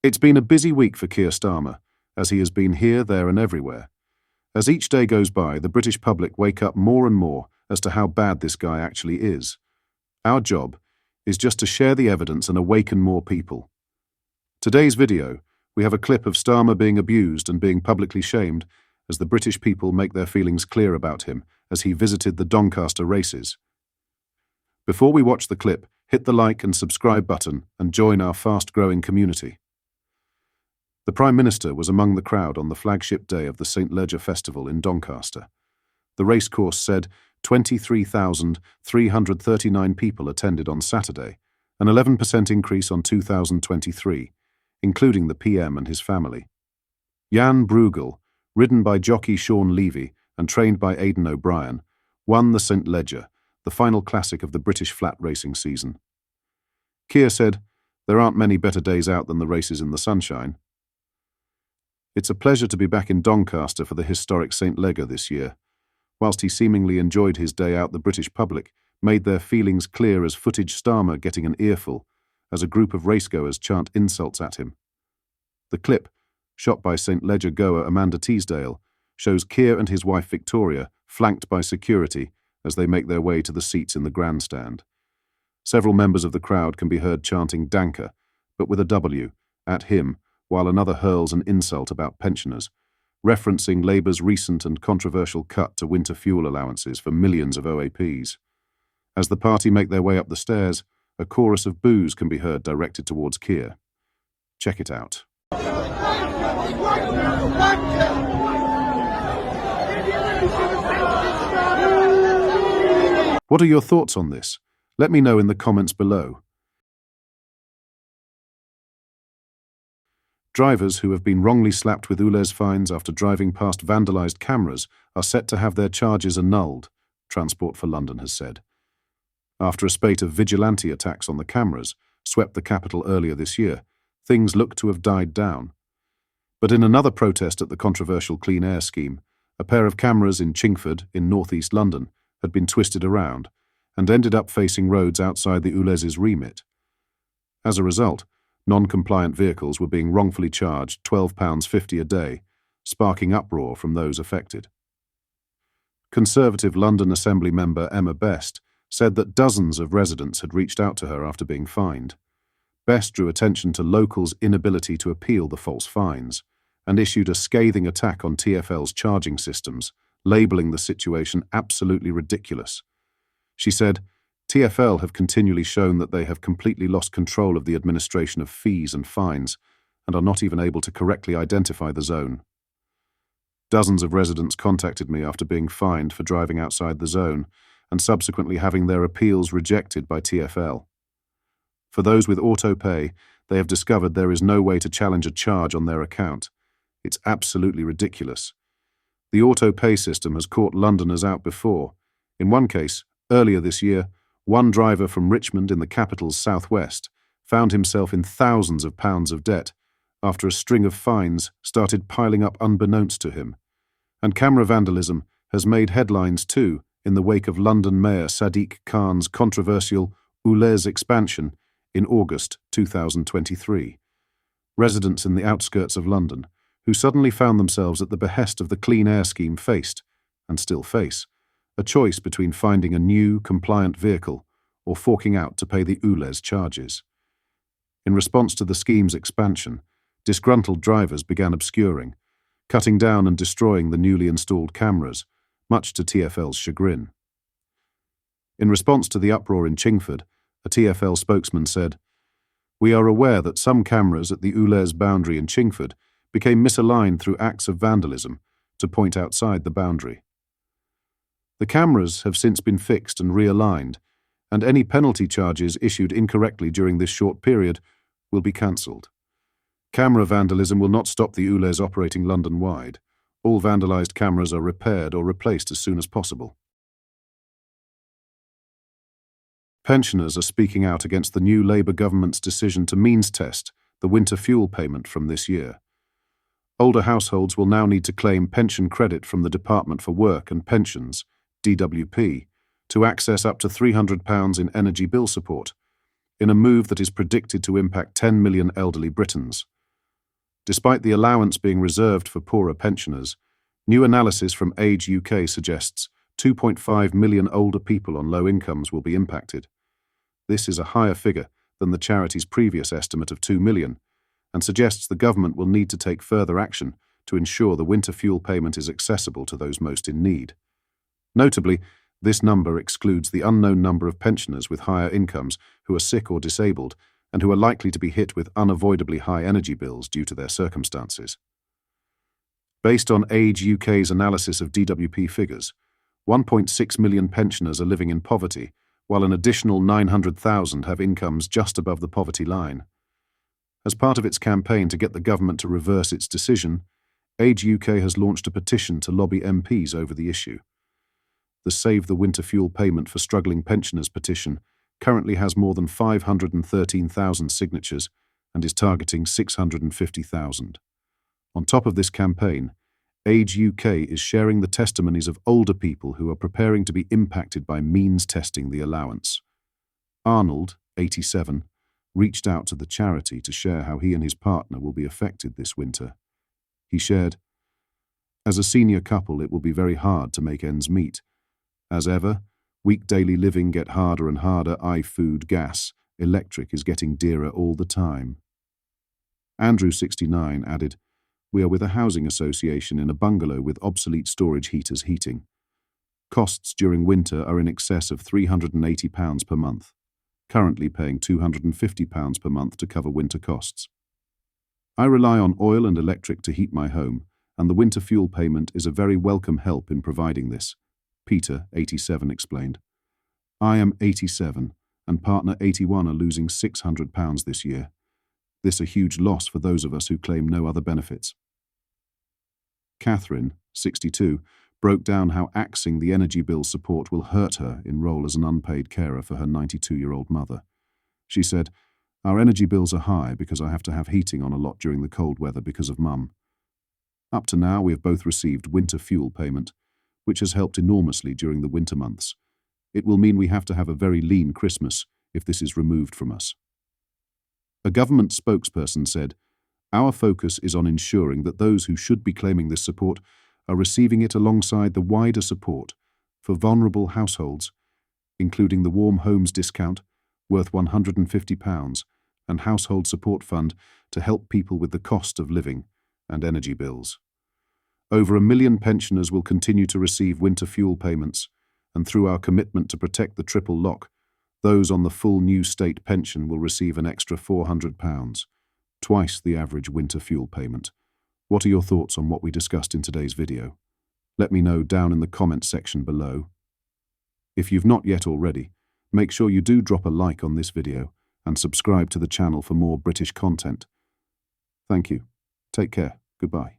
It's been a busy week for Keir Starmer, as he has been here, there and everywhere. As each day goes by, the British public wake up more and more as to how bad this guy actually is. Our job is just to share the evidence and awaken more people. Today's video, we have a clip of Starmer being abused and being publicly shamed as the British people make their feelings clear about him as he visited the Doncaster races. Before we watch the clip, hit the like and subscribe button and join our fast-growing community. The Prime Minister was among the crowd on the flagship day of the St. Leger Festival in Doncaster. The racecourse said 23,339 people attended on Saturday, an 11% increase on 2023, including the PM and his family. Jan Bruegel, ridden by jockey Sean Levy and trained by Aidan O'Brien, won the St. Leger, the final classic of the British flat racing season. Keir said, "There aren't many better days out than the races in the sunshine." It's a pleasure to be back in Doncaster for the historic St. Leger this year. Whilst he seemingly enjoyed his day out, the British public made their feelings clear as footage Starmer getting an earful as a group of racegoers chant insults at him. The clip, shot by St. Leger goer Amanda Teasdale, shows Keir and his wife Victoria flanked by security as they make their way to the seats in the grandstand. Several members of the crowd can be heard chanting Danker, but with a W, at him, while another hurls an insult about pensioners, referencing Labour's recent and controversial cut to winter fuel allowances for millions of OAPs. As the party make their way up the stairs, a chorus of boos can be heard directed towards Keir. Check it out. What are your thoughts on this? Let me know in the comments below. Drivers who have been wrongly slapped with ULEZ fines after driving past vandalised cameras are set to have their charges annulled, Transport for London has said. After a spate of vigilante attacks on the cameras swept the capital earlier this year, things look to have died down. But in another protest at the controversial Clean Air scheme, a pair of cameras in Chingford in northeast London had been twisted around and ended up facing roads outside the ULEZ's remit. As a result, non-compliant vehicles were being wrongfully charged £12.50 a day, sparking uproar from those affected. Conservative London Assembly member Emma Best said that dozens of residents had reached out to her after being fined. Best drew attention to locals' inability to appeal the false fines and issued a scathing attack on TfL's charging systems, labelling the situation absolutely ridiculous. She said, TfL have continually shown that they have completely lost control of the administration of fees and fines and are not even able to correctly identify the zone. Dozens of residents contacted me after being fined for driving outside the zone and subsequently having their appeals rejected by TfL. For those with auto-pay, they have discovered there is no way to challenge a charge on their account. It's absolutely ridiculous. The auto-pay system has caught Londoners out before. In one case, earlier this year, one driver from Richmond in the capital's southwest found himself in thousands of pounds of debt after a string of fines started piling up unbeknownst to him. And camera vandalism has made headlines too in the wake of London Mayor Sadiq Khan's controversial ULEZ expansion in August 2023. Residents in the outskirts of London, who suddenly found themselves at the behest of the Clean Air scheme faced, and still face, a choice between finding a new, compliant vehicle or forking out to pay the ULEZ charges. In response to the scheme's expansion, disgruntled drivers began obscuring, cutting down and destroying the newly installed cameras, much to TfL's chagrin. In response to the uproar in Chingford, a TfL spokesman said, "We are aware that some cameras at the ULEZ boundary in Chingford became misaligned through acts of vandalism to point outside the boundary. The cameras have since been fixed and realigned, and any penalty charges issued incorrectly during this short period will be cancelled. Camera vandalism will not stop the ULEZ operating London-wide. All vandalised cameras are repaired or replaced as soon as possible." Pensioners are speaking out against the new Labour government's decision to means test the winter fuel payment from this year. Older households will now need to claim pension credit from the Department for Work and Pensions, DWP, to access up to £300 in energy bill support, in a move that is predicted to impact 10 million elderly Britons. Despite the allowance being reserved for poorer pensioners, new analysis from Age UK suggests 2.5 million older people on low incomes will be impacted. This is a higher figure than the charity's previous estimate of 2 million, and suggests the government will need to take further action to ensure the winter fuel payment is accessible to those most in need. Notably, this number excludes the unknown number of pensioners with higher incomes who are sick or disabled and who are likely to be hit with unavoidably high energy bills due to their circumstances. Based on Age UK's analysis of DWP figures, 1.6 million pensioners are living in poverty, while an additional 900,000 have incomes just above the poverty line. As part of its campaign to get the government to reverse its decision, Age UK has launched a petition to lobby MPs over the issue. The Save the Winter Fuel Payment for Struggling Pensioners petition currently has more than 513,000 signatures and is targeting 650,000. On top of this campaign, Age UK is sharing the testimonies of older people who are preparing to be impacted by means testing the allowance. Arnold, 87, reached out to the charity to share how he and his partner will be affected this winter. He shared, "As a senior couple, it will be very hard to make ends meet. As ever, week daily living get harder and harder. Food, gas, electric is getting dearer all the time." Andrew, 69, added, "We are with a housing association in a bungalow with obsolete storage heaters heating. Costs during winter are in excess of £380 per month, currently paying £250 per month to cover winter costs. I rely on oil and electric to heat my home, and the winter fuel payment is a very welcome help in providing this," Peter, 87, explained. "I am 87, and partner 81 are losing £600 this year. This a huge loss for those of us who claim no other benefits." Catherine, 62, broke down how axing the energy bill support will hurt her in role as an unpaid carer for her 92-year-old mother. She said, "Our energy bills are high because I have to have heating on a lot during the cold weather because of Mum. Up to now, we have both received winter fuel payment, which has helped enormously during the winter months. It will mean we have to have a very lean Christmas if this is removed from us." A government spokesperson said, "Our focus is on ensuring that those who should be claiming this support are receiving it alongside the wider support for vulnerable households, including the Warm Homes discount, worth £150, and Household Support Fund to help people with the cost of living and energy bills. Over 1 million pensioners will continue to receive winter fuel payments, and through our commitment to protect the triple lock, those on the full new state pension will receive an extra £400, twice the average winter fuel payment. What are your thoughts on what we discussed in today's video? Let me know down in the comments section below. If you've not yet already, make sure you do drop a like on this video and subscribe to the channel for more British content. Thank you. Take care. Goodbye.